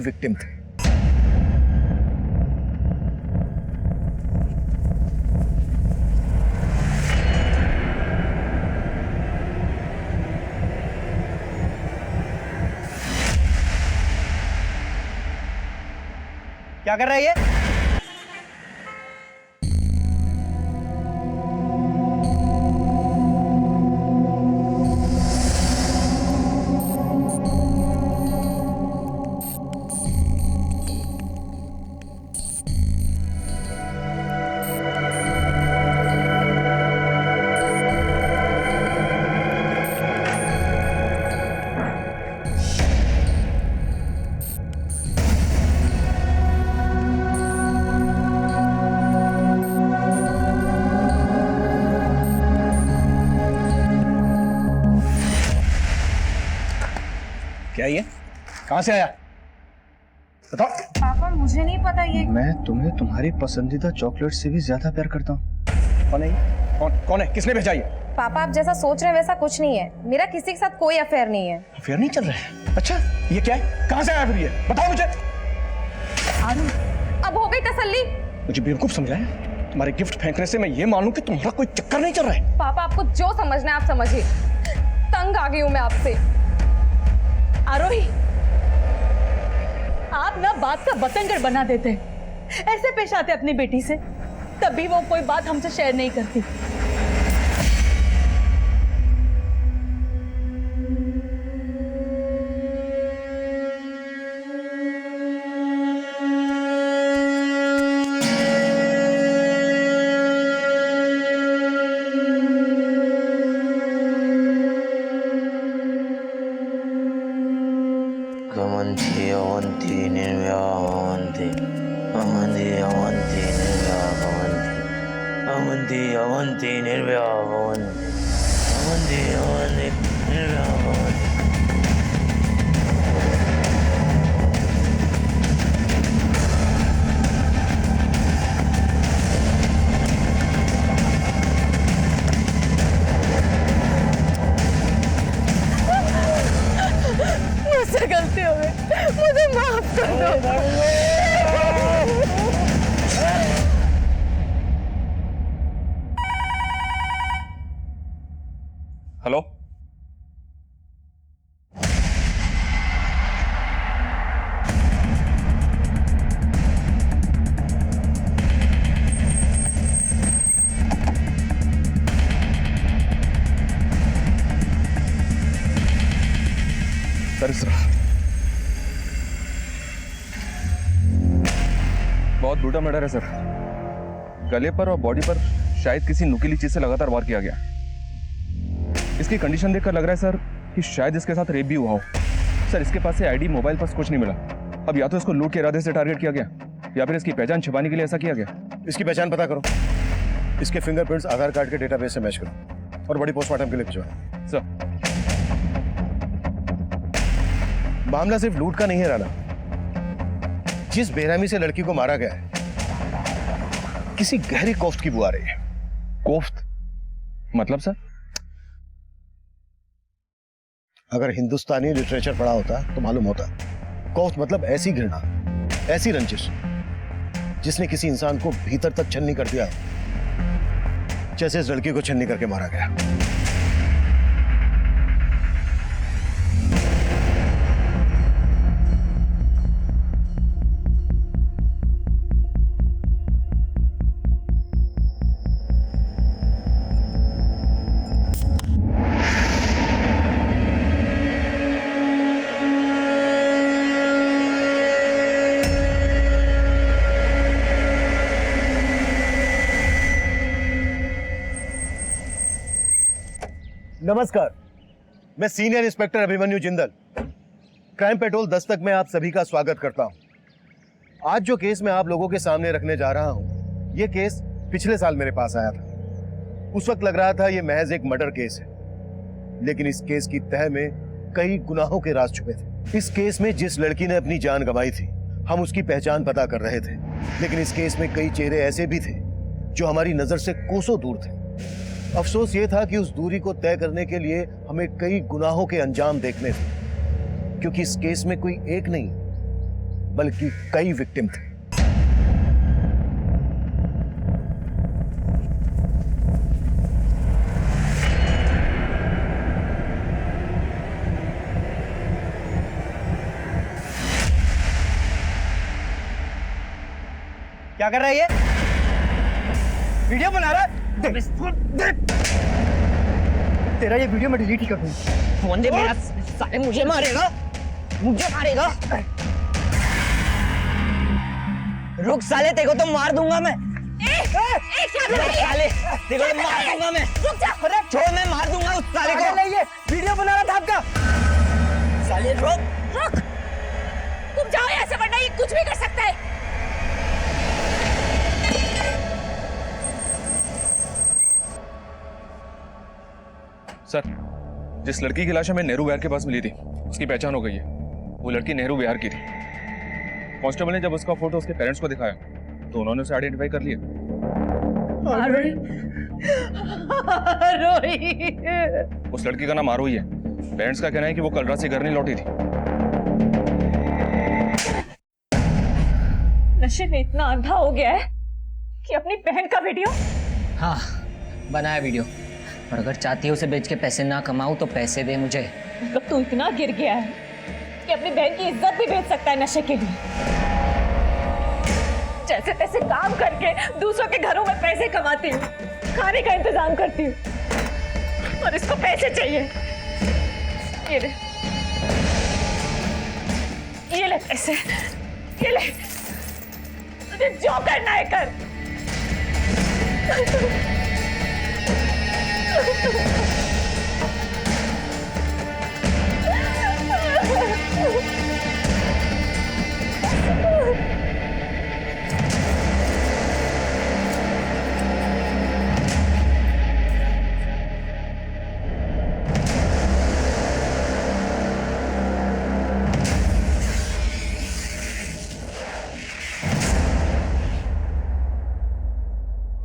Victim थे। क्या कर रहा है ये? क्या ये? कहां से आया? बताओ। पापा मुझे नहीं पता ये। मैं तुम्हें तुम्हारी पसंदीदा चॉकलेट से भी ज्यादा प्यार करता हूँ। कौन है ये? कौन है? किसने भेजा ये? पापा आप जैसा सोच रहे हैं वैसा कुछ नहीं है। मेरा किसी के साथ कोई अफेयर नहीं है। अफेयर नहीं चल रहा है? अच्छा, ये क्या है? कहां से आया फिर ये? बताओ मुझे। अब हो गई तसल्ली? मुझे बेवकूफ समझा है? तुम्हारे गिफ्ट फेंकने से मैं ये मानूं कि तुम्हारा कोई चक्कर नहीं चल रहा है। पापा आपको जो समझना है आप समझिए। तंग आ गई हूँ मैं आपसे। आरोही, आप ना बात का बतंगड़ बना देते हैं। ऐसे पेश आते अपनी बेटी से, तभी वो कोई बात हमसे शेयर नहीं करती। मुझसे गलती हो गई, मुझे माफ कर दो। हेलो, सर बहुत ब्रूटल मर्डर है सर। गले पर और बॉडी पर शायद किसी नुकीली चीज से लगातार वार किया गया। इसकी कंडीशन देखकर लग रहा है सर कि शायद इसके साथ रेप भी हुआ हो। सर इसके पास से आईडी, मोबाइल पास कुछ नहीं मिला। अब या तो इसको लूट के इरादे से टारगेट किया गया या फिर इसकी पहचान छिपाने के लिए ऐसा किया गया। इसकी पहचान पता करो, इसके फिंगरप्रिंट्स आधार कार्ड के डेटाबेस से मैच करो और बड़ी पोस्टमार्टम के लिए भिजवाओ। सर मामला सिर्फ लूट का नहीं है राणा। जिस बेरहमी से लड़की को मारा गया है किसी गहरी कोफ्त की बू आ रही है। कोफ्त मतलब सर? अगर हिंदुस्तानी लिटरेचर पढ़ा होता तो मालूम होता। कोफ्त मतलब ऐसी घृणा, ऐसी रंजिश जिसने किसी इंसान को भीतर तक छन्नी कर दिया, जैसे इस लड़की को छन्नी करके मारा गया। नमस्कार, मैं senior inspector Abhimanyu Jindal, crime petrol Dastak में आप सभी का स्वागत करता हूं। आज जो केस मैं आप लोगों के सामने रखने जा रहा हूं, यह केस पिछले साल मेरे पास आया था। उस वक्त लग रहा था यह महज एक मर्डर केस है, लेकिन इस केस की तह में कई गुनाहों के राज छुपे थे। इस केस में जिस लड़की ने अपनी जान गंवाई थी, हम उसकी पहचान पता कर रहे थे, लेकिन इस केस में कई चेहरे ऐसे भी थे जो हमारी नजर से कोसों दूर थे। अफसोस ये था कि उस दूरी को तय करने के लिए हमें कई गुनाहों के अंजाम देखने थे, क्योंकि इस केस में कोई एक नहीं बल्कि कई विक्टिम थे। क्या कर रहा है ये? वीडियो बना रहा है? तेरा ये वीडियो मैं डिलीट ही कर दूंगा। फोन दे मेरा, साले मुझे मारेगा, मुझे मारेगा। रुक साले, तेरे को तो मार दूंगा मैं। साले तेरे को तो मार दूंगा मैं। रुक जा, छोड़, मैं मार दूंगा उस साले को। ये वीडियो बना रहा था आपका। साले रुक। रुक, तुम जाओ यहाँ से वरना ये कुछ भी कर सकता है। सर, जिस लड़की की लाश हमें नेहरू विहार के पास मिली थी उसकी पहचान हो गई है। वो लड़की नेहरू विहार की थी। कांस्टेबल ने जब उसका फोटो उसके पेरेंट्स को दिखाया तो उन्होंने उसे आइडेंटिफाई कर लिया। आरोही, आरोही। उस लड़की का नाम आरोही है। पेरेंट्स का कहना है कि वो कल रात से घर नहीं लौटी थी। नशे में इतना अंधा हो गया है कि अपनी बहन का वीडियो। हाँ, बनाया वीडियो, और अगर चाहती है उसे बेच के पैसे ना कमाऊं तो पैसे दे मुझे। मतलब तू इतना गिर गया है कि अपनी बहन की इज्जत भी बेच सकता है नशे के लिए। जैसे तैसे काम करके दूसरों के घरों में पैसे कमाती हूँ, खाने का इंतजाम करती हूँ, और इसको पैसे चाहिए। ये ले, ये ले पैसे, ये ले, तुझे जो करना है कर।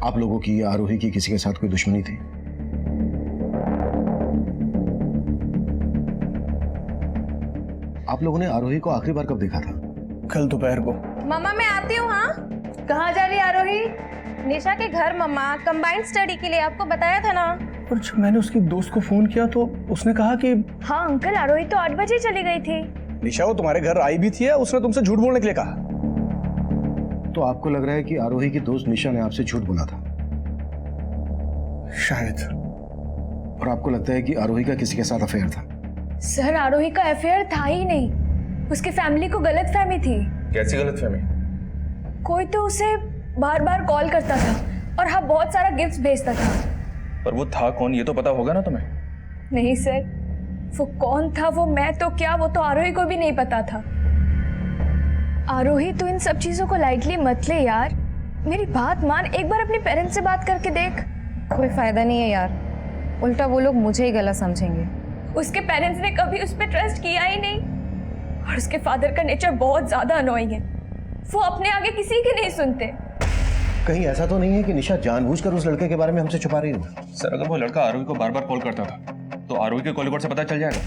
आप लोगों की आरोही की किसी के साथ कोई दुश्मनी थी? आप लोगों ने आरोही को आखिरी बार कब देखा था? कल दोपहर को। मम्मा मैं आती हूँ। हाँ, कहाँ जा रही है आरोही? निशा के घर मम्मा, कंबाइंड स्टडी के लिए। आपको बताया था ना। पर जब मैंने उसकी दोस्त को फोन किया तो उसने कहा कि हाँ अंकल, आरोही तो 8 बजे चली गई थी। निशा वो तुम्हारे घर आई भी थी, उसने तुमसे झूठ बोलने के लिए कहा। तो आपको लग रहा है कि आरोही की दोस्त निशा ने आपसे झूठ बोला था? शायद। और आपको लगता है कि आरोही का किसी के साथ अफेयर था? सर, आरोही का अफेयर था ही नहीं, उसकी फैमिली को गलतफहमी थी। कैसी गलतफहमी? कोई तो उसे बार बार कॉल करता था और हाँ बहुत सारा गिफ्ट भेजता था। पर वो था कौन ये तो पता होगा ना तुम्हें? नहीं सर, वो कौन था वो मैं तो क्या, वो तो आरोही को भी नहीं पता था। आरोही तो इन सब चीजों को लाइटली मत ले यार, मेरी बात मान, एक बार अपने पेरेंट्स से बात करके देख। कोई फायदा नहीं है यार, उल्टा वो लोग मुझे ही गलत समझेंगे। उसके पेरेंट्स ने कभी उस पर ट्रस्ट किया ही नहीं, और उसके फादर का नेचर बहुत ज्यादा अनोइंग है। वो अपने आगे किसी की नहीं सुनते। कहीं ऐसा तो नहीं है कि निशा जानबूझकर उस लड़के के बारे में हमसे छुपा रही हो? सर, अगर वो लड़का आरोही को बार बार कॉल करता था तो आरोही के कॉल रिकॉर्ड से पता चल जाएगा,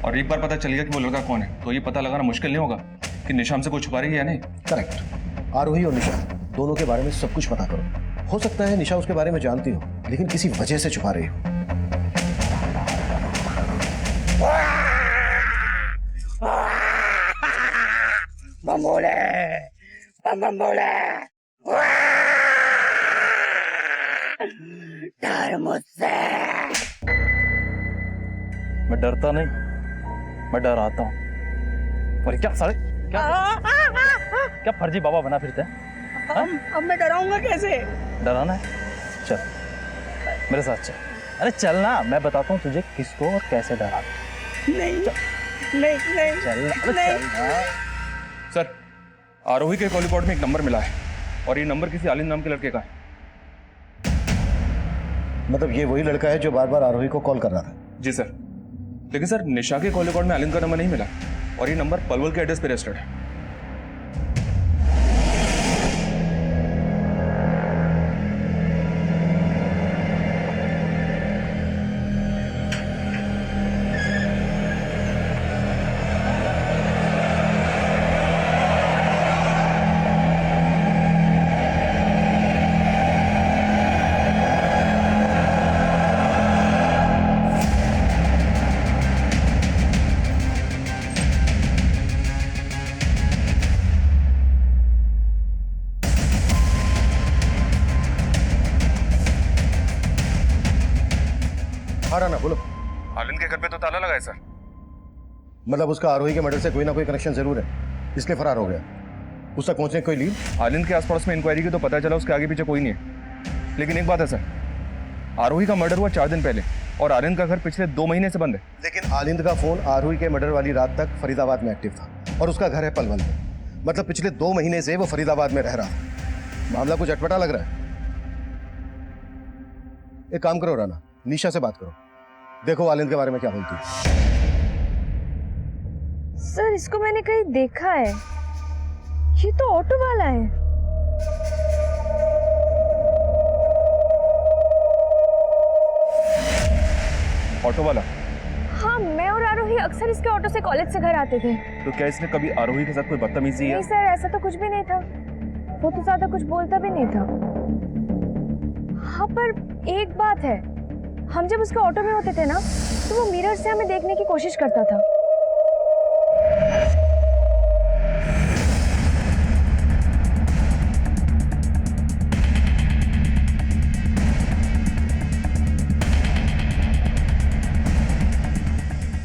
और एक बार पता चल गया कि वो लड़का कौन है तो ये पता लगाना मुश्किल नहीं होगा कि निशा हमसे कुछ छुपा रही है या नहीं। करेक्ट। आरोही और निशा दोनों के बारे में सब कुछ पता करो। हो सकता है निशा उसके बारे में जानती हो लेकिन किसी वजह से छुपा रही हो। बम्बोले, बम्बोले, डर मुझसे। मैं डरता नहीं, मैं डराता हूँ। और क्या साले, क्या फर्जी बाबा बना फिरते हैं? अब मैं डराऊंगा कैसे? डराना है? चल मेरे साथ चल। अरे चल ना, मैं बताता हूँ तुझे किसको और कैसे डराना। नहीं नहीं नहीं चल ना। सर, आरोही के कॉल रिकॉर्ड में एक नंबर मिला है और ये नंबर किसी आलिम नाम के लड़के का है। मतलब ये वही लड़का है जो बार बार आरोही को कॉल कर रहा था? जी सर, लेकिन सर निशा के कॉल रिकॉर्ड में आलिम का नंबर नहीं मिला और ये नंबर पलवल के एड्रेस पे रजिस्टर्ड है। हाँ राना बोलो। आलिंद के घर पे तो ताला लगा है सर। मतलब उसका आरोही के मर्डर से कोई ना कोई कनेक्शन जरूर है, इसलिए फरार हो गया। उस तक पहुंचने की कोई लीड? आलिंद के आसपास में इंक्वायरी की तो पता चला उसके आगे पीछे कोई नहीं है। लेकिन एक बात है सर, आरोही का मर्डर हुआ 4 दिन पहले और आलिंद का घर पिछले 2 महीने से बंद है। लेकिन आलिंद का फोन आरोही के मर्डर वाली रात तक फरीदाबाद में एक्टिव था और उसका घर है पलवल में। मतलब पिछले 2 महीने से वो फरीदाबाद में रह रहा था। मामला कुछ अटपटा लग रहा है। एक काम करो राना, निशा से बात करो, देखो आलिंद के बारे में क्या बोलती है। सर इसको मैंने कहीं देखा है, ये तो ऑटो वाला है। ऑटो वाला? हाँ, मैं और आरोही अक्सर इसके ऑटो से कॉलेज से घर आते थे। तो क्या इसने कभी आरोही के साथ कोई बदतमीजी है? नहीं सर, ऐसा तो कुछ भी नहीं था। वो तो ज्यादा कुछ बोलता भी नहीं था। हाँ पर एक बात है, हम जब उसके ऑटो में होते थे ना, तो वो मिरर से हमें देखने की कोशिश करता था।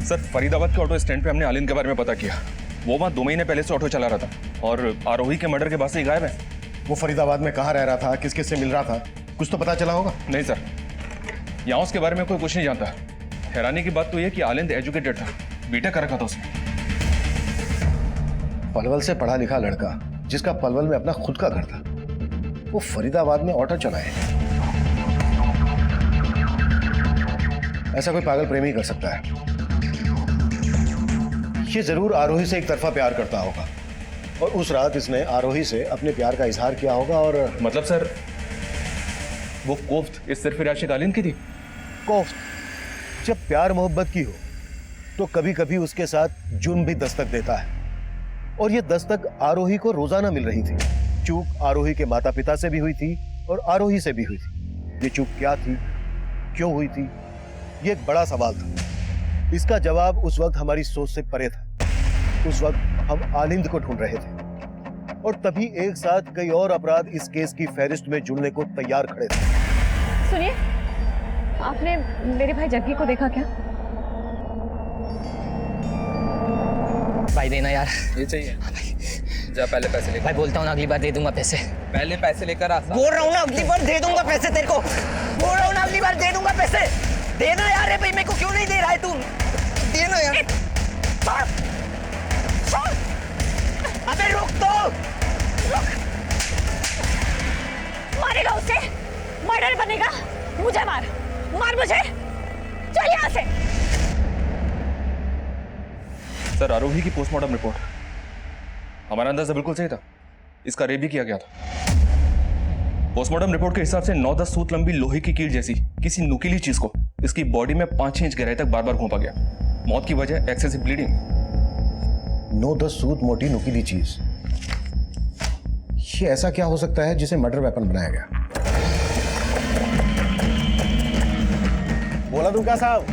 सर फरीदाबाद के ऑटो स्टैंड पे हमने आलिंद के बारे में पता किया। वो वहाँ 2 महीने पहले से ऑटो चला रहा था और आरोही के मर्डर के बाद से ही गायब है। वो फरीदाबाद में कहाँ रह रहा था, किस किस से मिल रहा था, कुछ तो पता चला होगा? नहीं सर, यहाँ उसके बारे में कोई कुछ नहीं जानता। हैरानी की बात तो यह कि आलिंद एजुकेटेड था, बीटेक कर रखा था उसने। पलवल से पढ़ा लिखा लड़का जिसका पलवल में अपना खुद का घर था, वो फरीदाबाद में ऑटो चलाए। ऐसा कोई पागल प्रेमी कर सकता है। ये जरूर आरोही से एक तरफा प्यार करता होगा और उस रात इसने आरोही से अपने प्यार का इजहार किया होगा। और मतलब सर वो कोफ्त इस सिर्फ आशिक आलिंद की थी? कोफ्त जब प्यार मोहब्बत की हो तो कभी कभी उसके साथ जुर्म भी दस्तक देता है, और ये दस्तक आरोही को रोजाना मिल रही थी। चूक आरोही के माता पिता से भी हुई थी और आरोही से भी हुई थी। ये चूक क्या थी, क्यों हुई थी, ये एक बड़ा सवाल था। इसका जवाब उस वक्त हमारी सोच से परे था। उस वक्त हम आलिंद को ढूंढ रहे थे और तभी एक साथ कई और अपराध इस केस की फहरिस्त में जुड़ने को तैयार खड़े थे। सुनिए, आपने मेरे भाई जग्गी को देखा क्या? भाई देना यार। ये चाहिए? जा पहले पैसे लेकर। भाई बोलता हूँ ना अगली बार दे दूंगा पैसे। पहले पैसे लेकर आ। बोल रहा हूँ ना अगली बार दे दूंगा पैसे तेरे को। बोल रहा हूँ ना अगली बार दे दूंगा पैसे। देना यार। है भाई, मेरे को क्यों नहीं दे रहा है तू? देना यार। अबे रुक तो। मारेगा उसे, मर्डर बनेगा। मुझे मार मुझे। चल यहाँ से। सर आरोही की पोस्टमार्टम रिपोर्ट, हमारा अंदाजा बिल्कुल सही था, इसका रेप भी किया गया था। पोस्टमार्टम रिपोर्ट के हिसाब से 9-10 सूत लंबी लोहे की कील जैसी किसी नुकीली चीज को इसकी बॉडी में 5-6 इंच गहराई तक बार बार घोंपा गया। मौत की वजह एक्सेसिव ब्लीडिंग। 9-10 सूत मोटी नुकीली चीज, ये ऐसा क्या हो सकता है जिसे मर्डर वेपन बनाया गया? बोला तुम क्या साहब?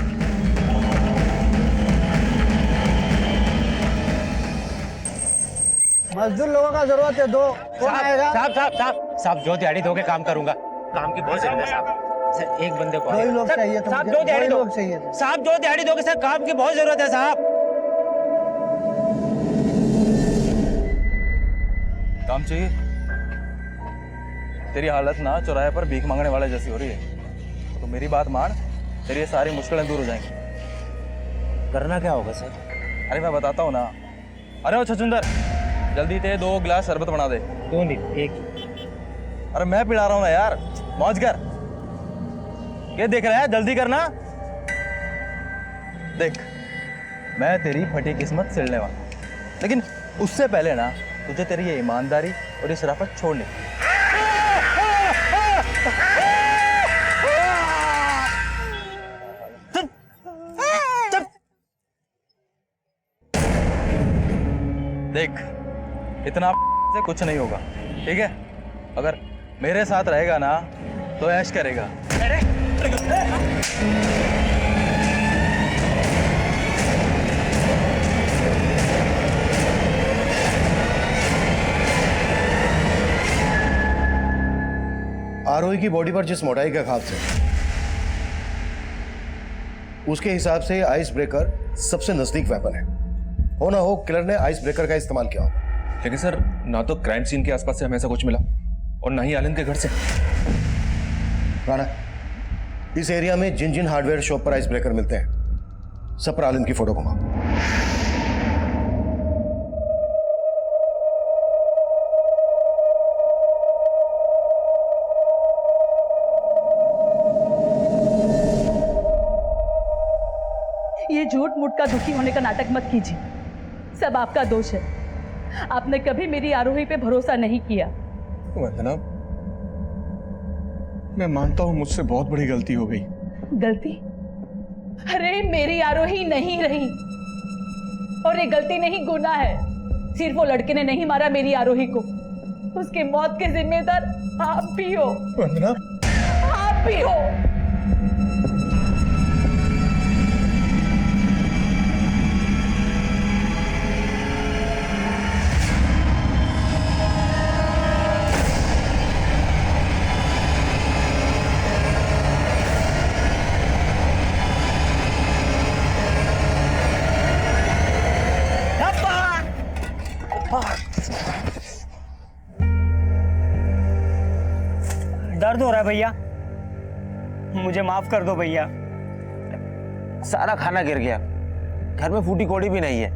मजदूर लोगों का जरूरत है, दो कौन आएगा? साहब जो दिहाड़ी दोगे काम करूंगा। काम की बहुत जरूरत है साहब। सर एक बंदे को दो ही लोग चाहिए तो साहब, मुझे, दो दिहाड़ी दो ही दो लोग चाहिए थे। साहब जो दिहाड़ी दोगे सर, काम की बहुत जरूरत है साहब। काम चाहिए? तेरी हालत ना चौराहे पर भीख मांगने वाले जैसी हो रही है, तो मेरी बात मान, तेरी ये सारी मुश्किलें दूर हो जाएंगी। करना क्या होगा सर? अरे मैं बताता हूँ ना। अरे ओ छछुंदर, जल्दी ते 2 गिलास शरबत बना दे। 2 नहीं, 1। अरे मैं पिला रहा हूँ ना यार, मौज कर। क्या देख रहा है, जल्दी करना। देख मैं तेरी फटी किस्मत सिलने वाला, लेकिन उससे पहले ना तुझे तेरी ये ईमानदारी और ये शराफत छोड़नी। देख इतना से कुछ नहीं होगा, ठीक है? अगर मेरे साथ रहेगा ना तो ऐश करेगा। आरोही की बॉडी पर जिस मोटाई के खाब से उसके हिसाब से आइस ब्रेकर सबसे नजदीक वेपन है। हो ना हो किलर ने आइस ब्रेकर का इस्तेमाल किया होगा। लेकिन सर ना तो क्राइम सीन के आसपास से हमें ऐसा कुछ मिला और ना ही आलिंद के घर से। राणा, इस एरिया में जिन जिन हार्डवेयर शॉप पर आइस ब्रेकर मिलते हैं सब पर आलिंद की फोटो घुमाओ। ये झूठ मूठ का दुखी होने का नाटक मत कीजिए, सब आपका दोष है। आपने कभी मेरी आरोही पे भरोसा नहीं किया। वंदना, मैं मानता हूं मुझसे बहुत बड़ी गलती हो गई। गलती? अरे मेरी आरोही नहीं रही, और ये गलती नहीं गुनाह है। सिर्फ वो लड़के ने नहीं मारा मेरी आरोही को, उसकी मौत के जिम्मेदार आप भी हो। वंदना, आप भी हो। दर्द हो रहा है भैया, मुझे माफ कर दो भैया। सारा खाना गिर गया, घर में फूटी कोड़ी भी नहीं है।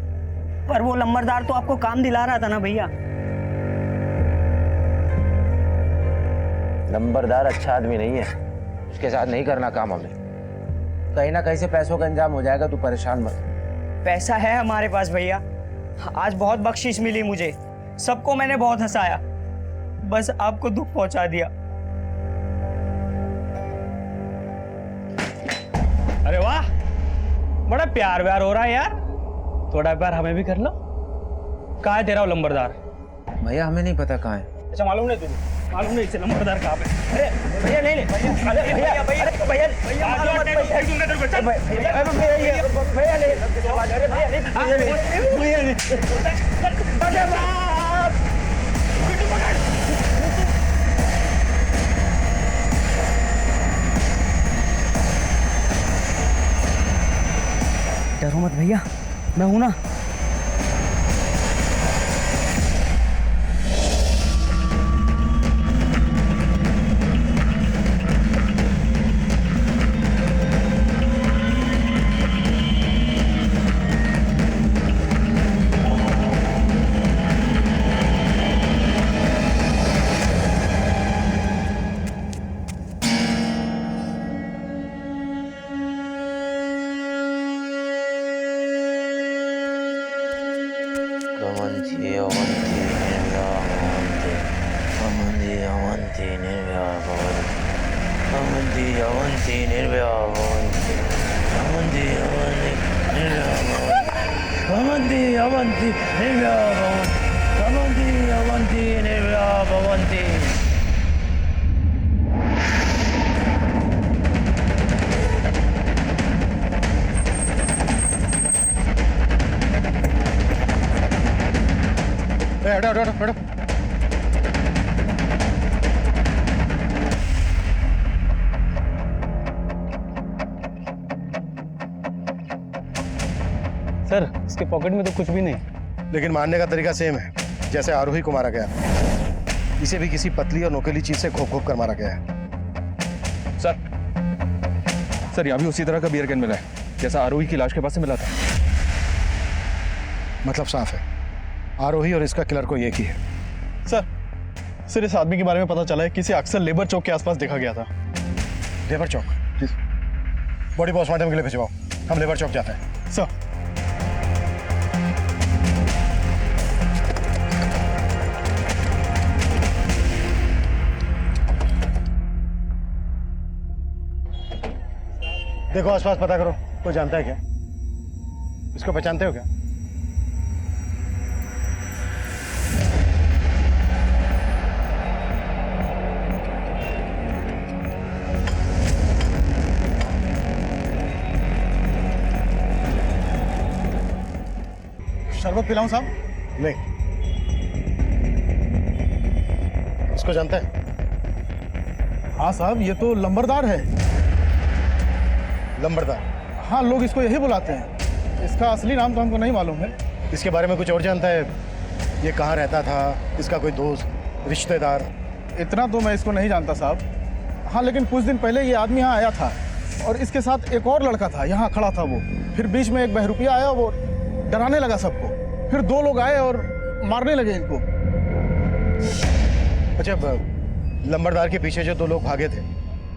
पर वो लंबरदार तो आपको काम दिला रहा था ना भैया। नंबरदार अच्छा आदमी नहीं है, उसके साथ नहीं करना काम हमें। कहीं ना कहीं से पैसों का इंतजाम हो जाएगा, तू परेशान मत। पैसा है हमारे पास भैया, आज बहुत बख्शिश मिली मुझे, सबको मैंने बहुत हंसाया, बस आपको दुख पहुंचा दिया। अरे वाह, बड़ा प्यार व्यार हो रहा है यार, थोड़ा प्यार हमें भी कर लो। कहाँ है तेरा वो लंबरदार? भैया हमें नहीं पता कहाँ है। अच्छा, मालूम नहीं तुझे? मालूम नहीं इसे लंबरदार कहाँ पे? अरे भैया नहीं भैया भैया भैया भैया मालूम मत डरो मत भैया, मैं हूं ना। हटो। सर, इसके पॉकेट में तो कुछ भी नहीं। लेकिन मारने का तरीका सेम है, जैसे आरोही को मारा गया। इसे भी किसी पतली और नोकीली चीज से घोप कर मारा गया है। सर यहाँ भी उसी तरह का बियर कैन मिला है जैसा आरोही की लाश के पास से मिला था। मतलब साफ है, आरोही और इसका किलर को एक ही है। सर इस आदमी के बारे में पता चला है, किसी अक्सर लेबर चौक के आसपास देखा गया था। लेबर चौक? बॉडी पोस्टमार्टम के लिए भिजवाओ, हम लेबर चौक जाते हैं। सर देखो आसपास पता करो, कोई जानता है क्या? इसको पहचानते हो क्या? शरबत पिलाऊं साहब? नहीं। इसको जानता है? हाँ साहब, ये तो लंबरदार है। लंबरदार? हाँ, लोग इसको यही बुलाते हैं। इसका असली नाम तो हमको नहीं मालूम है। इसके बारे में कुछ और जानता है? ये कहाँ रहता था? इसका कोई दोस्त, रिश्तेदार? इतना तो मैं इसको नहीं जानता साहब। हाँ, लेकिन कुछ दिन पहले ये आदमी यहाँ आया था और इसके साथ एक और लड़का था, यहाँ खड़ा था वो। फिर बीच में एक बहरूपिया आया, वो डराने लगा सबको। फिर 2 लोग आए और मारने लगे इनको। अच्छा, लंबरदार के पीछे जो 2 लोग भागे थे,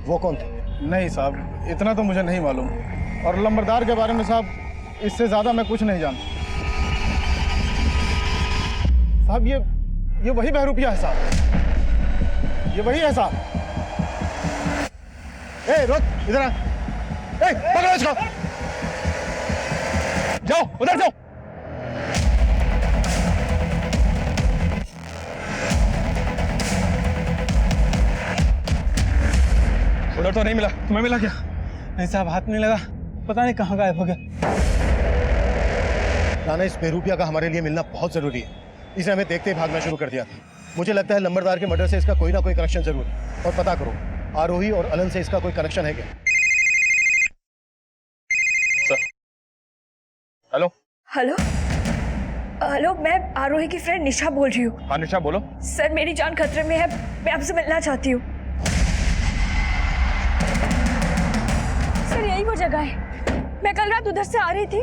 वो कौन थे? नहीं साहब, इतना तो मुझे नहीं मालूम। और लंबरदार के बारे में साहब, इससे ज़्यादा मैं कुछ नहीं जानता। साहब, ये वही बहरूपिया है साहब, ये वही है साहब। ए रुक, इधर आ। ए, पकड़ो इसको। जाओ उधर जाओ। उधर तो नहीं मिला। तुम्हें मिला क्या? नहीं साहब, हाथ नहीं लगा, पता नहीं कहाँ गायब हो गया। राणा, इस बेरूपिया का हमारे लिए मिलना बहुत जरूरी है। इसे हमें देखते ही भागना शुरू कर दिया था। मुझे लगता है लंबरदार के मर्डर से इसका कोई ना कोई कनेक्शन जरूर है। और पता करो, आरोही और अलन से इसका कोई कनेक्शन है क्या? हेलो हेलो हेलो, मैं आरोही की फ्रेंड निशा बोल रही हूँ। हाँ निशा, बोलो। सर, मेरी जान खतरे में है, मैं आपसे मिलना चाहती हूँ। सर, यही वो जगह है। मैं कल रात उधर से आ रही थी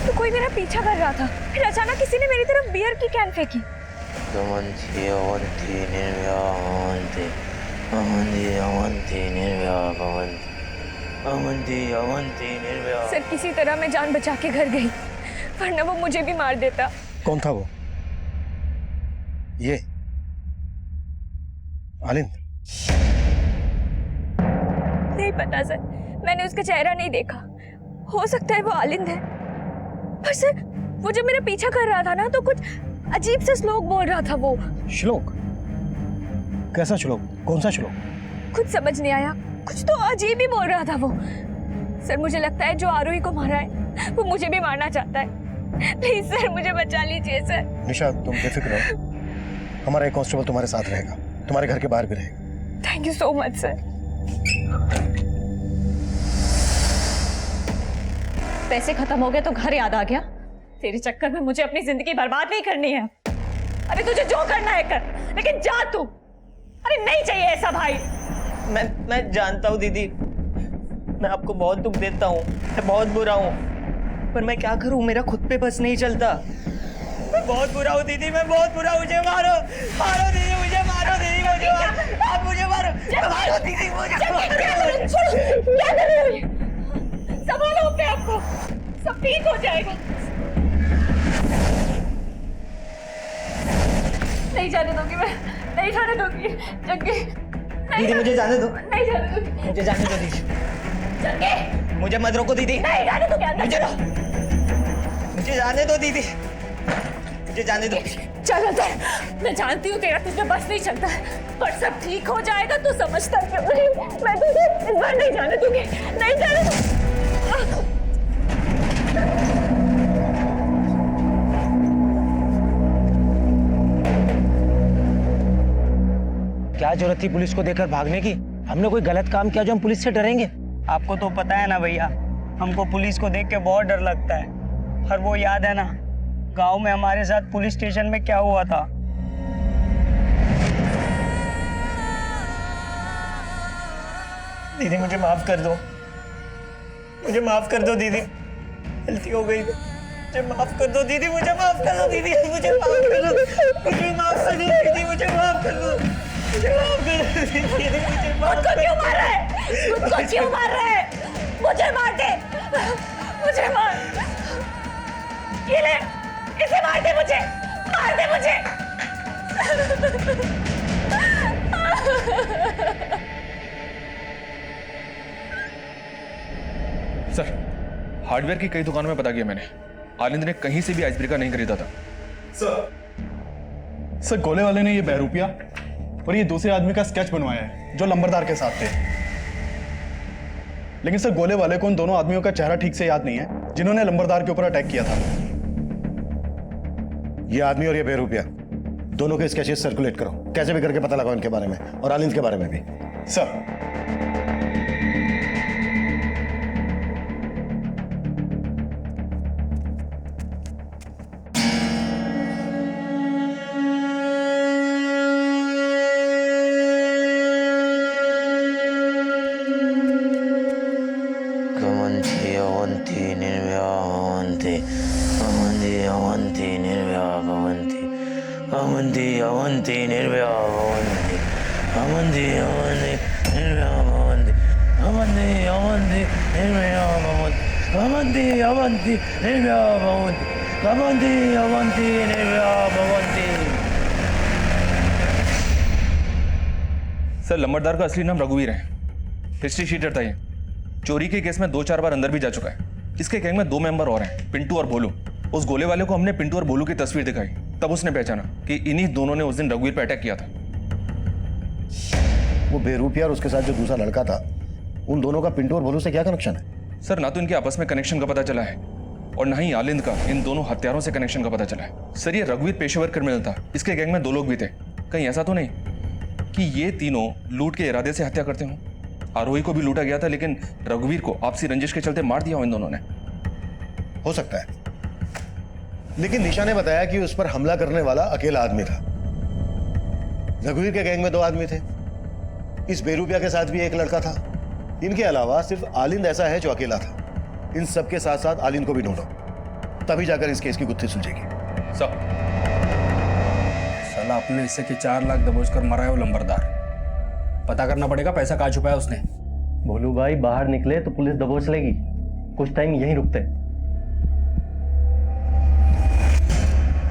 तो कोई मेरा पीछा कर रहा था। फिर अचानक किसी ने मेरी तरफ बियर की कैन फेंकी। सर, किसी तरह मैं जान बचा के घर गई, वरना वो मुझे भी मार देता। कौन था वो? ये आलिंद? नहीं पता सर, मैंने उसका चेहरा नहीं देखा। हो सकता है वो आलिंद है, पर सर वो जब मेरा पीछा कर रहा था ना, तो कुछ अजीब सा श्लोक बोल रहा था वो। श्लोक? कैसा श्लोक? कौन सा श्लोक? कुछ समझ नहीं आया, कुछ तो अजीब ही बोल रहा था वो। सर, मुझे लगता है जो आरोही को मारा है वो मुझे भी मारना चाहता है। प्लीज सर, मुझे बचा लीजिए सर। निशा, तुम बेफिक्र रहो, हमारा एक कांस्टेबल तुम्हारे साथ रहेगा, तुम्हारे घर के बाहर भी रहेगा। Thank you so much sir. पैसे खत्म हो गए तो घर याद आ गया। तेरे चक्कर में मुझे अपनी जिंदगी बर्बाद नहीं करनी है। अरे तुझे जो करना है कर, लेकिन जा तू। अरे नहीं चाहिए ऐसा भाई। मैं जानता हूँ दीदी, मैं आपको बहुत दुख देता हूँ, मैं बहुत बुरा हूँ, पर मैं क्या करूँ, मेरा खुद पे बस नहीं चलता। मैं बहुत बुरा हूँ दीदी, मैं बहुत बुरा हूँ। मुझे मारो, मारो दीदी, मुझे मारो दीदी, मुझे मारो, आप मुझे मारो, मारो दीदी, मुझे मारो। क्या कर रहे हो ये? संभालो अपने आप को, सब ठीक हो जाएगा। नहीं जाने दूंगी मैं, नहीं जाने दूंगी जंगे। दीदी मुझे जाने दो, नहीं जाने दूंगी, मुझे जाने दो दीदी। जंगे मुझे मत रोको दीदी, नहीं जाने दूंगी अंदर। मुझे जाने दो दीदी, मुझे जाने दो। चल अंदर, मैं जानती हूँ तेरा तुझे बस नहीं चलता, पर सब ठीक हो जाएगा। तू समझता क्यों नहीं? मैं तुझे इस बार नहीं जाने दूंगी, नहीं जाने दूंगी। क्या जरूरत थी पुलिस को देखकर भागने की? हमने कोई गलत काम किया जो हम पुलिस से डरेंगे? आपको तो पता है ना भैया, हमको पुलिस को देख के बहुत डर लगता है। और वो याद है ना, गांव में हमारे साथ पुलिस स्टेशन में क्या हुआ था? दीदी मुझे माफ कर दो, मुझे माफ कर दो दीदी, गलती हो गई। मुझे माफ कर दो दीदी, मुझे माफ कर दो दीदी, मुझे माफ कर दो, मुझे माफ कर दो दीदी, मुझे माफ कर दो, मुझे माफ कर दो दीदी, मुझे माफ कर दो। क्यों मार रहा है? मुझको क्यों मार रहा है? मुझे मार दे, मुझे मार। ये ले, इसे मार दे, मुझे मार दे, मुझे। सर, हार्डवेयर की कई दुकानों में पता किया मैंने, आनंद ने कहीं से भी आइस ब्रेकर नहीं खरीदा था। सर, गोले वाले ने ये बहरूपिया और ये दूसरे आदमी का स्केच बनवाया है जो लंबरदार के साथ थे। लेकिन सर, गोले वाले को उन दोनों आदमियों का चेहरा ठीक से याद नहीं है जिन्होंने लंबरदार के ऊपर अटैक किया था। ये आदमी और ये बेरूपिया दोनों के स्केचेस सर्कुलेट करो, कैसे भी करके पता लगाओ इनके बारे में और आलिंद के बारे में भी। सर अवंति अवंति निर्भया भवन्ति अवंति अवंति निर्भया भवन्ति अवंति अवंति निर्भया भवन्ति अवंति अवंति निर्भया भवन्ति अवंति अवंति निर्भया भवन्ति अवंति अवंति निर्भया भवन्ति। सर लंबरदार का असली नाम रघुवीर है। हिस्ट्री शीटर था ये। चोरी के केस में 2-4 बार अंदर भी जा चुका है। इसके गैंग में 2 मेंबर और हैं, पिंटू और भोलू। उस गोले वाले को हमने पिंटू और भोलू की तस्वीर दिखाई, तब उसने पहचाना कि इन्हीं दोनों ने उस दिन रघुवीर पर अटैक किया था। वो बेरूपिया और उसके साथ जो दूसरा लड़का था, उन दोनों का पिंटू और भोलू से क्या कनेक्शन है? सर ना तो इनके आपस में कनेक्शन का पता चला है और ना ही आलिंद का इन दोनों हत्यारों से कनेक्शन का पता चला है। सर ये रघुवीर पेशेवर क्रिमिनल था। इसके गैंग में 2 लोग भी थे। कहीं ऐसा तो नहीं कि ये तीनों लूट के इरादे से हत्या करते हों? आरोही को भी लूटा गया था, लेकिन रघुवीर को आपसी रंजिश के चलते मार दिया हो इन दोनों ने। हो सकता है, लेकिन निशा ने बताया कि उस पर हमला करने वाला अकेला आदमी था। रघुवीर के गैंग में 2 आदमी थे। इस बेरूपिया के साथ भी एक लड़का था। इनके अलावा सिर्फ आलिंद ऐसा है जो अकेला था। इन सबके साथ साथ आलिंद को भी ढूंढो, तभी जाकर इस केस की गुत्थी सुलझेगी। साला अपने हिस्से के 4 लाख दबोच कर मरा है वो लंबरदार। पता करना पड़ेगा पैसा कहाँ छुपाया उसने। भोलू भाई बाहर निकले तो पुलिस दबोच लेगी, कुछ टाइम यहीं रुकते।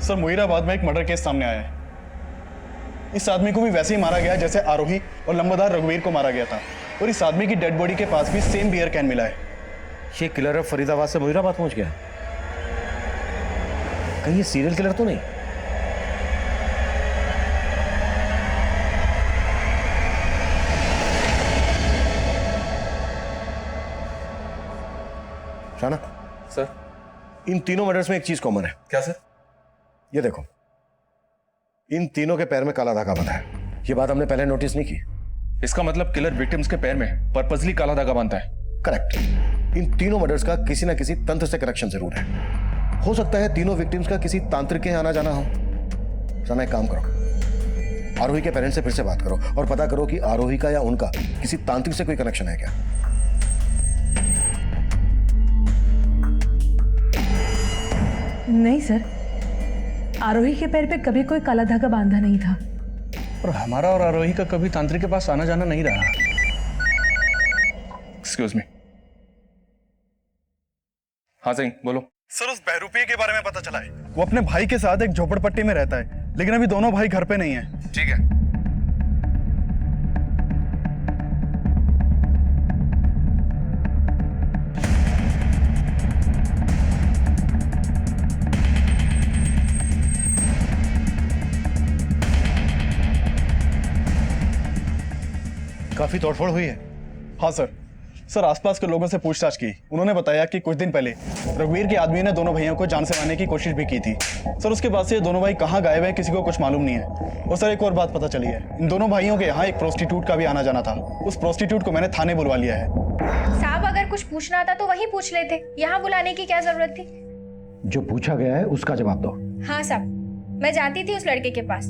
सर मुहीराबाद में एक मर्डर केस सामने आया है। इस आदमी को भी वैसे ही मारा गया जैसे आरोही और लंबरदार रघुवीर को मारा गया था, और इस आदमी की डेड बॉडी के पास भी सेम बियर कैन मिला है। ये किलर अब फरीदाबाद से मुहीराबाद पहुंच गया। कहीं ये सीरियल किलर तो नहीं? शाना सर, इन तीनों मर्डर्स में एक चीज कॉमन है। क्या सर? ये देखो, इन तीनों के पैर में काला धागा बंधा है। ये बात हमने पहले नोटिस नहीं की। इसका मतलब किलर विक्टिम्स के पैर में पर्पसली काला धागा बांधता है। करेक्ट। इन तीनों मर्डर्स का किसी ना किसी तंत्र से कनेक्शन जरूर है। हो सकता है तीनों विक्टिम्स का किसी तांत्रिक के आना जाना हो। शाना एक काम करो, आरोही के पेरेंट्स से फिर से बात करो और पता करो कि आरोही का या उनका किसी तांत्रिक से कोई कनेक्शन है क्या। नहीं सर, आरोही के पैर पे कभी कोई काला धागा बांधा नहीं था। और हमारा और आरोही का कभी तांत्रिक के पास आना जाना नहीं रहा। Excuse me. हाँ सिंह बोलो। सर उस बहरूपिये के बारे में पता चला है। वो अपने भाई के साथ एक झोपड़पट्टी में रहता है, लेकिन अभी दोनों भाई घर पे नहीं है। ठीक है। काफी तोड़फोड़ हुई है। हाँ सर। सर आसपास के लोगों से पूछताछ की। उन्होंने बताया कि कुछ दिन पहले रघुवीर के आदमी ने दोनों भाइयों को जान से मारने की कोशिश भी की थी। सर उसके बाद से ये दोनों भाई कहाँ गायब हैं किसी को कुछ मालूम नहीं है। और सर एक और बात पता चली है, इन दोनों भाइयों के यहाँ एक प्रोस्टिट्यूट का भी आना जाना था। उस प्रोस्टिट्यूट को मैंने थाने बुलवा लिया है। साहब अगर कुछ पूछना था तो वहीं पूछ लेते, यहाँ बुलाने की क्या जरूरत थी? जो पूछा गया है उसका जवाब दो। हाँ साहब, मैं जानती थी उस लड़के के पास,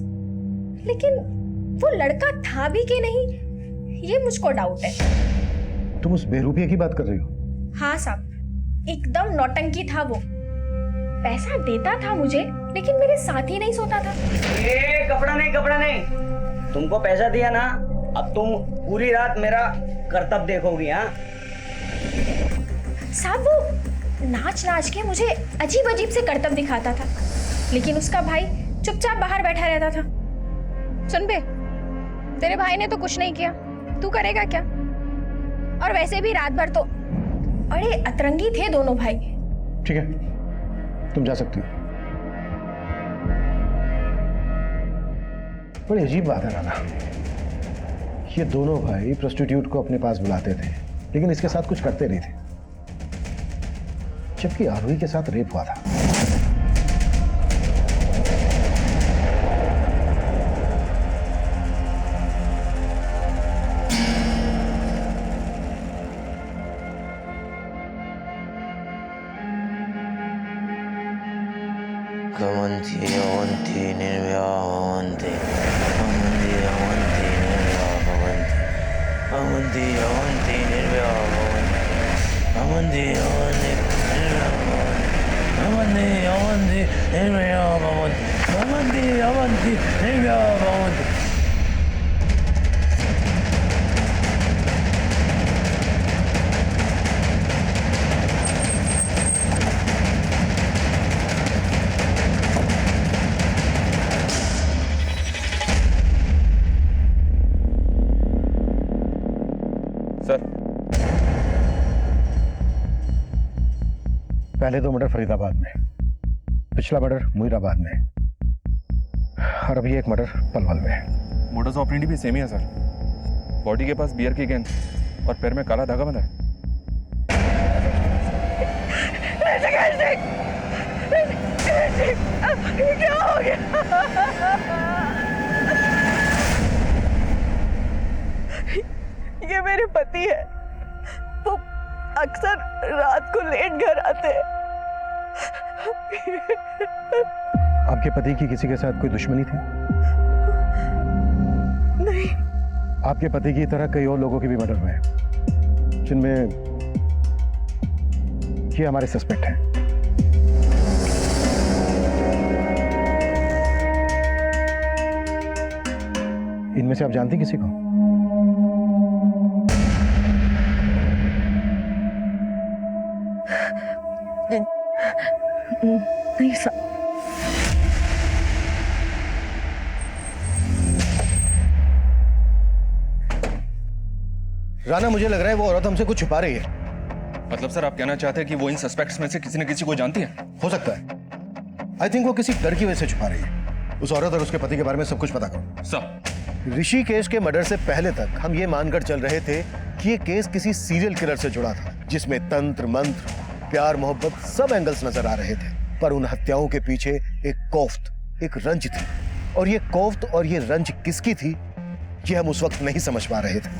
लेकिन वो लड़का था भी कि नहीं ये मुझको डाउट है। तुम उस बेरूपिया की बात कर रही हो? हाँ साहब, एकदम नौटंकी था वो। पैसा देता था मुझे, लेकिन मेरे साथ ही नहीं सोता था। कपड़ा नहीं, तुमको पैसा दिया ना, अब तुम पूरी रात मेरा कर्तव्य देखोगी। हाँ साहब वो नाच नाच के मुझे अजीब अजीब से करतब दिखाता था, लेकिन उसका भाई चुपचाप बाहर बैठा रहता था। सुन बे, तेरे भाई ने तो कुछ नहीं किया, तू करेगा क्या? और वैसे भी रात भर तो अरे अतरंगी थे दोनों भाई। ठीक है, तुम जा सकती हो। बड़ी अजीब बात है राना, ये दोनों भाई प्रोस्टिट्यूट को अपने पास बुलाते थे, लेकिन इसके साथ कुछ करते नहीं थे, जबकि आरोही के साथ रेप हुआ था। अवंति अवंति निर्भया भवन्ति अवंति अवंति निर्भया भवन्ति अवंति अवंति निर्भया भवन्ति अवंति अवंति निर्भया भवन्ति सर पहले दो मर्डर फरीदाबाद में, पिछला मर्डर मुहीराबाद में, और अभी एक मर्डर पलवल में। मोडस ऑपरेंडी भी सेम ही है सर। बॉडी के पास बियर की गेंद और पैर में काला धागा बंधा है। क्या हो गया? ये मेरे पति है। वो अक्सर रात को लेट घर आते हैं। आपके पति की किसी के साथ कोई दुश्मनी थी? नहीं। आपके पति की तरह कई और लोगों के भी मर्डर हुए हैं, जिनमें ये हमारे सस्पेक्ट हैं। इनमें से आप जानते हैं किसी को? नहीं सर। राणा, मुझे लग रहा है वो औरत हमसे कुछ छुपा रही है। मतलब सर आप कहना चाहते हैं कि वो इन सस्पेक्ट्स में से किसी न किसी को जानती है? हो सकता है। आई थिंक वो किसी डर की वजह से छुपा रही है। उस औरत और उसके पति के बारे में सब कुछ पता करो। सर, ऋषिकेश के मर्डर से पहले तक हम ये मानकर चल रहे थे कि ये केस किसी सीरियल किलर से जुड़ा था, जिसमें तंत्र मंत्र, प्यार मोहब्बत सब एंगल्स नजर आ रहे थे। पर उन हत्याओं के पीछे एक कोफ्त, एक रंज थी, और ये कोफ्त और ये रंज किसकी थी ये हम उस वक्त नहीं समझ पा रहे थे।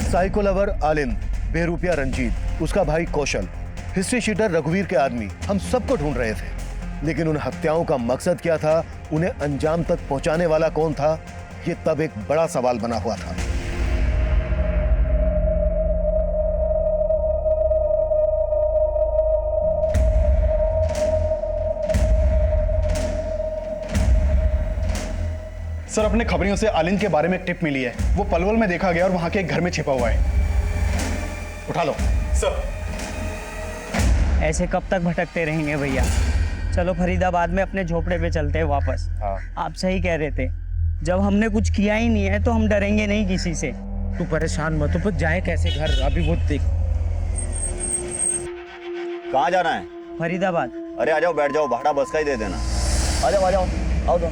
साइको लवर आलिंद, बेरूपिया रंजीत, उसका भाई कौशल, हिस्ट्री शीटर रघुवीर के आदमी, हम सबको ढूंढ रहे थे। लेकिन उन हत्याओं का मकसद क्या था, उन्हें अंजाम तक पहुंचाने वाला कौन था, ये तब एक बड़ा सवाल बना हुआ था। सर, अपने खबरियों से आलिंद के बारे में एक टिप मिली है। वो पलवल में देखा गया और वहां के एक घर में छिपा हुआ है। उठा लो। सर, ऐसे कब तक भटकते रहेंगे भैया? चलो फरीदाबाद में अपने झोपड़े पे चलते हैं वापस। आप सही कह रहे थे, जब हमने कुछ किया ही नहीं है तो हम डरेंगे नहीं किसी से। तू परेशान मत हो, जाए कैसे घर? अभी वो देख। कहाँ जाना है? फरीदाबाद। अरे आ जाओ, बैठ जाओ, भाड़ा बस का ही दे देना। आ जाओ आ जाओ, आओ तो।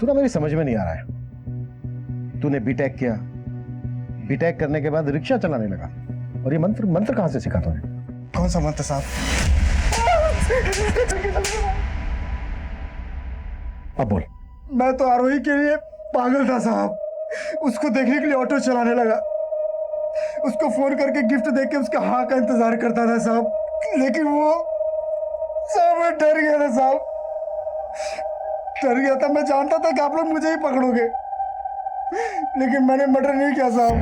तू ना मेरी समझ में नहीं आ रहा है। तूने बीटेक किया, बीटेक करने के बाद रिक्शा चलाने लगा, और ये मंत्र मंत्र कहां से सीखा तूने? कौन सा मंत्र साहब? अब बोल। मैं तो आरोही के लिए पागल था साहब। उसको देखने के लिए ऑटो चलाने लगा, उसको फोन करके गिफ्ट देके उसका हाँ का इंतजार करता था साहब। लेकिन वो साहब, मैं डर गया था साहब, डर गया था। मैं जानता था कि आप लोग मुझे ही पकड़ोगे, लेकिन मैंने मर्डर नहीं किया साहब।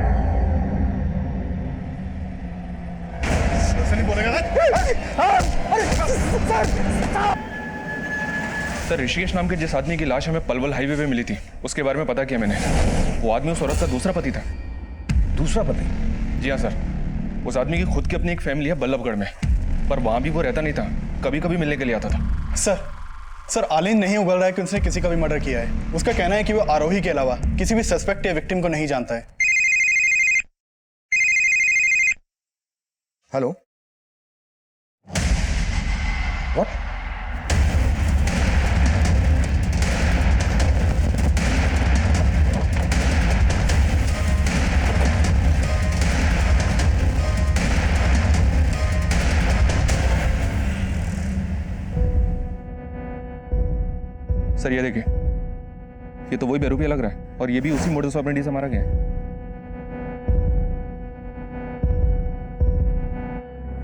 नहीं बोलेगा सर, ऋषिकेश नाम के जिस आदमी की लाश हमें पलवल हाईवे पे मिली थी, उसके बारे में पता किया मैंने। वो आदमी उस औरत का दूसरा पति था। दूसरा पति? जी हाँ सर। उस आदमी की खुद की अपनी एक फैमिली है बल्लभगढ़ में, पर वहां भी वो रहता नहीं था, कभी कभी मिलने के लिए आता था। सर, आलिंद नहीं उगल रहा है कि उसने किसी का भी मर्डर किया है। उसका कहना है कि वो आरोही के अलावा किसी भी सस्पेक्ट या विक्टिम को नहीं जानता है। Hello, what? सर ये देखिए, ये तो वही बेरूपिया लग रहा है और ये भी उसी मोडस ऑपरेंडी से मारा गया है।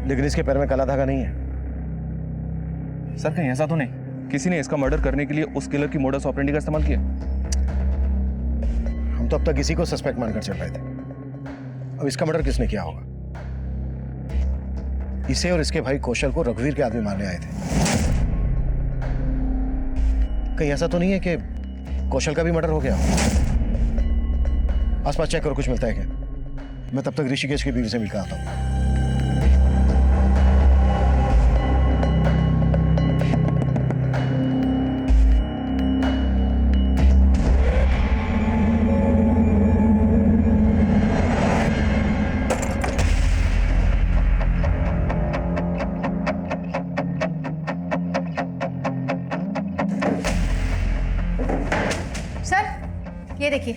लेकिन इसके पैर में काला धागा नहीं है। सर कहीं ऐसा तो नहीं किसी ने इसका मर्डर करने के लिए उस किलर की मोडस ऑपरेंडी का इस्तेमाल किया? हम तो अब तक इसी को सस्पेक्ट मानकर चल रहे थे। अब इसका मर्डर किसने किया होगा? इसे और इसके भाई कौशल को रघुवीर के आदमी मारने आए थे। कहीं ऐसा तो नहीं है कि कौशल का भी मर्डर हो गया? आसपास चेक करो, कुछ मिलता है क्या? मैं तब तक ऋषिकेश की बीवी से मिलकर आता हूं। ये देखिए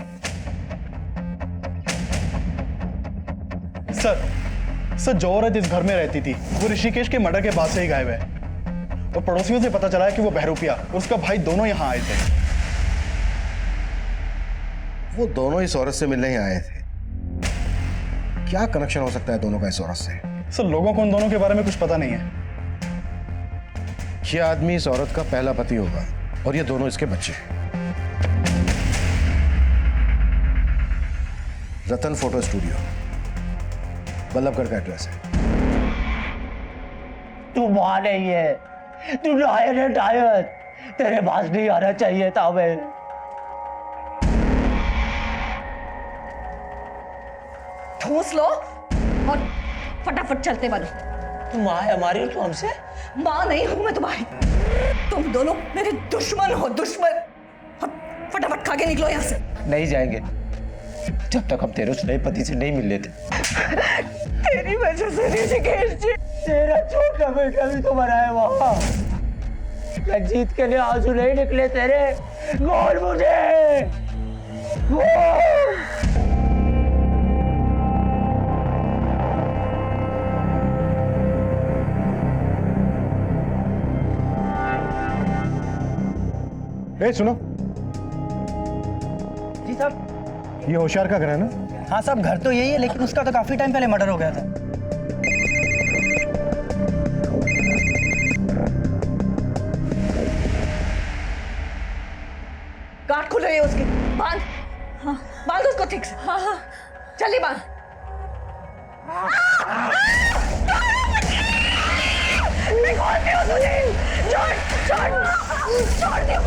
सर जो औरत इस घर में रहती थी वो ऋषिकेश के मर्डर के बाद से ही गायब है और पड़ोसियों से पता चला है कि वो बहरूपिया और उसका भाई दोनों यहाँ आए थे। वो दोनों इस औरत से मिलने ही आए थे। क्या कनेक्शन हो सकता है दोनों का इस औरत से? सर लोगों को उन दोनों के बारे में कुछ पता नहीं है। ये आदमी इस औरत का पहला पति होगा और ये दोनों इसके बच्चे। रतन फोटो स्टूडियो, बल्लभगढ़ का एड्रेस है। तू मां नहीं है, तू डायर है डायर। तेरे पास नहीं आना चाहिए था मैं। ठूस लो और फटाफट चलते बनो। तुम माँ है हमारी, तू हमसे? माँ नहीं हूं मैं तुम्हारी, तुम दोनों मेरे दुश्मन हो, दुश्मन। फटाफट खा के निकलो यहाँ से। नहीं जाएंगे जब तक हम तेरे उस नए पति से नहीं मिल लेते। तेरी वजह से ऋषिकेश जी, तेरा छोटा बेटा भी तो मरा है वहां। रंजीत के लिए आंसू नहीं निकले तेरे। बोल मुझे, बोल। ए सुनो जी साहब। ये होशियार का घर है ना? हाँ साहब, घर तो यही है लेकिन उसका तो काफी टाइम पहले मर्डर हो गया था। गांठ खुल रही है उसकी, बांध। हाँ, बांध उसको ठीक से। हाँ हाँ, जल्दी बांध। मैं खोलती हूँ तुझे। छोड़ दियो,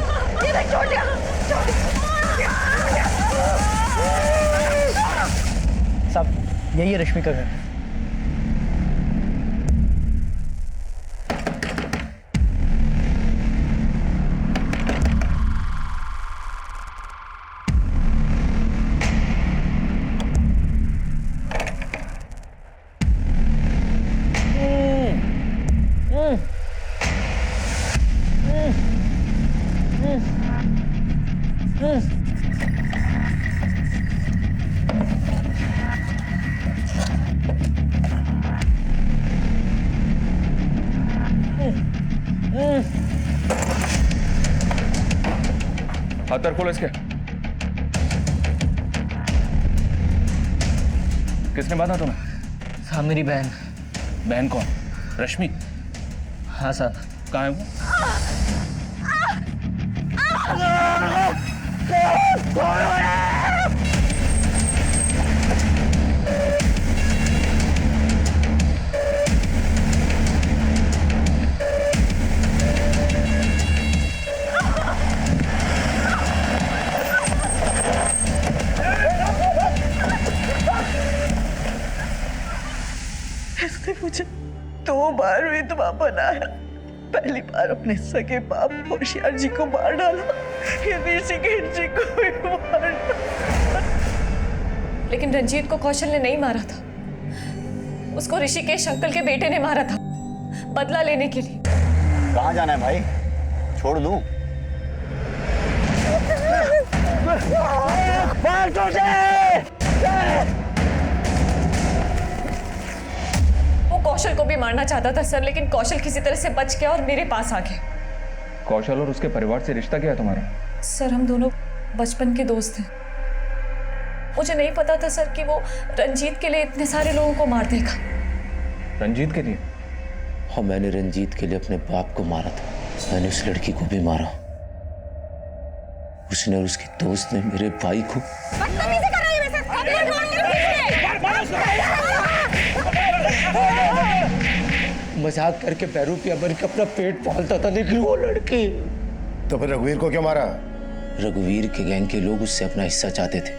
ये देख, छोड़ दिया। साहब यही है रश्मि का घर। हाथ खोलो इसके। किसने बांधा तुम्हें? हाँ मेरी बहन। बहन कौन? रश्मि? हाँ साहब। कहाँ है वो? इसने मुझे 2 बार विधवा बनाया। पहली बार अपने सगे बाप होशियार जी को मार डाला, फिर ऋषिकेश जी को भी मार डाला। लेकिन रंजीत को कौशल ने नहीं मारा था, उसको ऋषिकेश अंकल के बेटे ने मारा था, बदला लेने के लिए। कहाँ जाना है भाई? छोड़ दूं? वो कौशल को भी मारना चाहता था सर, लेकिन कौशल किसी तरह से बच गया और मेरे पास आ गया। कौशल और उसके परिवार से रिश्ता क्या है तुम्हारा? सर हम दोनों बचपन के दोस्त हैं। मुझे नहीं पता था सर कि वो रंजीत के लिए इतने सारे लोगों को मार देगा। रंजीत के लिए? हाँ, मैंने रंजीत के लिए अपने बाप को मारा था। मैंने उस लड़की को भी मारा। उसने और उसके दोस्त ने मेरे भाई को मजाक करके पैरों पे अबर के अपना पेट पालता था, लेकिन वो लड़की। तो फिर रघुवीर को क्यों मारा? रघुवीर के गैंग के लोग उससे अपना हिस्सा चाहते थे।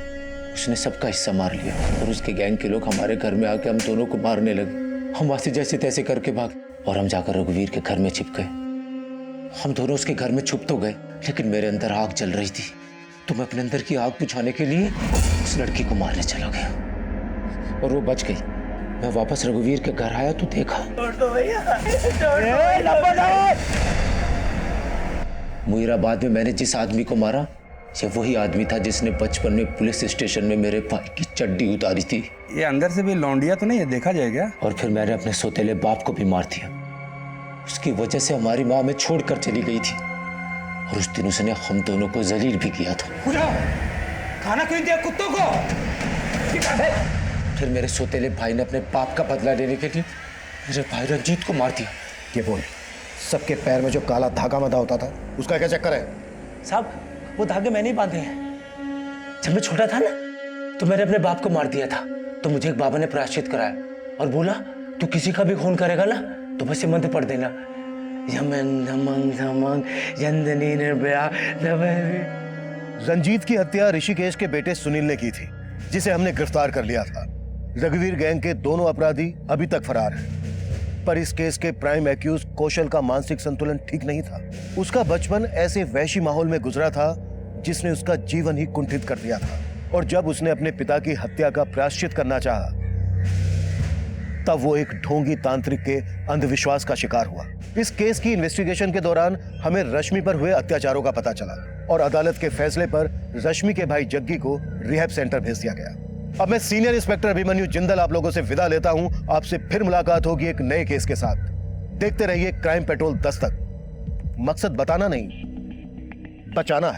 उसने सबका हिस्सा मार लिया और उसके गैंग के लोग हमारे घर में आके हम दोनों को मारने लगे। हम वहां से जैसे तैसे करके भागे और हम जाकर रघुवीर के घर में छिप गए। हम दोनों उसके घर में छुप तो गए, लेकिन मेरे अंदर आग जल रही थी, तो मैं अपने अंदर की आग बुझाने के लिए उस लड़की को मारने चला गया और वो बच गई। मैं वापस रघुवीर के घर आया तो देखा मुईराबाद में मैंने जिस आदमी को मारा, ये वही आदमी था जिसने बचपन में पुलिस स्टेशन में मेरे भाई की चड्डी उतारी थी। ये अंदर से भी लौंडिया तो नहीं है, देखा जाएगा। और फिर मैंने अपने सौतेले बाप को भी मार दिया। उसकी वजह से हमारी माँ हमें छोड़कर चली गई थी और उस दिन उसने हम दोनों को जलील भी किया था। खाना क्यों दिया कुत्तों को? फिर मेरे सौतेले भाई ने अपने बाप का बदला लेने के लिए मेरे भाई रंजीत को मार दिया। ये बोल, सबके पैर में जो काला धागा बंधा होता था, उसका क्या चक्कर है? साहब वो धागे मैंने ही बांधे हैं। जब मैं छोटा था ना, तो मैंने अपने बाप को मार दिया था। तो मुझे एक बाबा ने प्रायश्चित कराया और बोला, तू किसी का भी खून करेगा ना तो बस ये मंत्र पढ़ देना, यमन धमंग धमंग यंदनी निर्भया। रंजीत की हत्या ऋषिकेश के बेटे सुनील ने की थी, जिसे हमने गिरफ्तार कर लिया था। रघुवीर गैंग के दोनों अपराधी अभी तक फरार हैं, पर इस केस के प्राइम एक्यूज कौशल का मानसिक संतुलन ठीक नहीं था। उसका बचपन ऐसे वैशी माहौल में गुजरा था जिसने उसका जीवन ही कुंठित कर दिया था, और जब उसने अपने पिता की हत्या का प्रायश्चित करना चाहा, तब वो एक ढोंगी तांत्रिक के अंधविश्वास का शिकार हुआ। इस केस की इन्वेस्टिगेशन के दौरान हमें रश्मि पर हुए अत्याचारों का पता चला और अदालत के फैसले पर रश्मि के भाई जग्गी को रिहैब सेंटर भेज दिया गया। अब मैं सीनियर इंस्पेक्टर अभिमन्यु जिंदल आप लोगों से विदा लेता हूं। आपसे फिर मुलाकात होगी एक नए केस के साथ। देखते रहिए क्राइम पेट्रोल दस्तक। मकसद बताना नहीं, बचाना है।